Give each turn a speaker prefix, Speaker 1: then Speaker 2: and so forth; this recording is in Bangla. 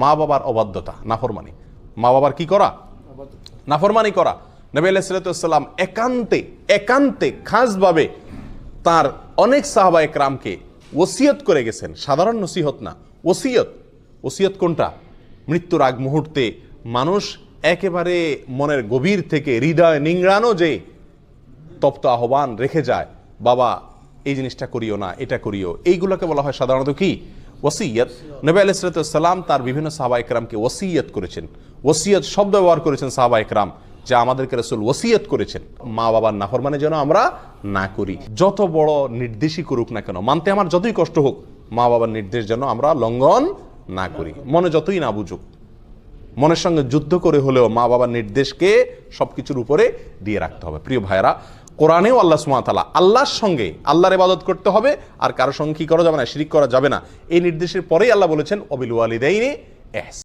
Speaker 1: মা বাবার অবাধ্যতা, নাফরমানি। মা বাবার কি করা? নাফরমানি করা। নবী আলাইহিস সালাম একান্তে খাসভাবে তার অনেক সাহাবা একরামকে ওসিয়ত করে গেছেন। সাধারণ নসিহত না, ওসিয়ত কোনটা? মৃত্যুর আগ মুহূর্তে মানুষ একেবারে মনের গভীর থেকে হৃদয় নিংড়ানো যে তপ্ত আহ্বান রেখে যায়, বাবা এই জিনিসটা করিও না, এটা করিও, এইগুলোকে বলা হয় সাধারণত কি? ওসিয়ত। নবী আলাইহিস সালাম তার বিভিন্ন সাহাবা একরামকে ওসিয়ত করেছেন। ওসিয়ত শব্দ ব্যবহার করেছেন সাহাবা একরাম, যা আমাদেরকে রাসূল ওসিয়ত করেছেন মা বাবার নাফরমানি যেন আমরা না করি। যত বড় নির্দেশই করুক না কেন, মানতে আমার যতই কষ্ট হোক, মা বাবার নির্দেশ যেন আমরা লঙ্ঘন না করি। মনে যতই না বুঝুক, মনের সঙ্গে যুদ্ধ করে হলেও মা বাবার নির্দেশকে সবকিছুর উপরে দিয়ে রাখতে হবে। প্রিয় ভাইরা, কোরআনেও আল্লাহ সুবহানাহু ওয়া তাআলা আল্লাহর সঙ্গে আল্লাহর ইবাদত করতে হবে, আর কারো সঙ্গে কি করা যাবে না? শিরিক করা যাবে না। এই নির্দেশের পরেই আল্লাহ বলেছেন ওয়াবিল ওয়ালিদাইনি ইহসানা।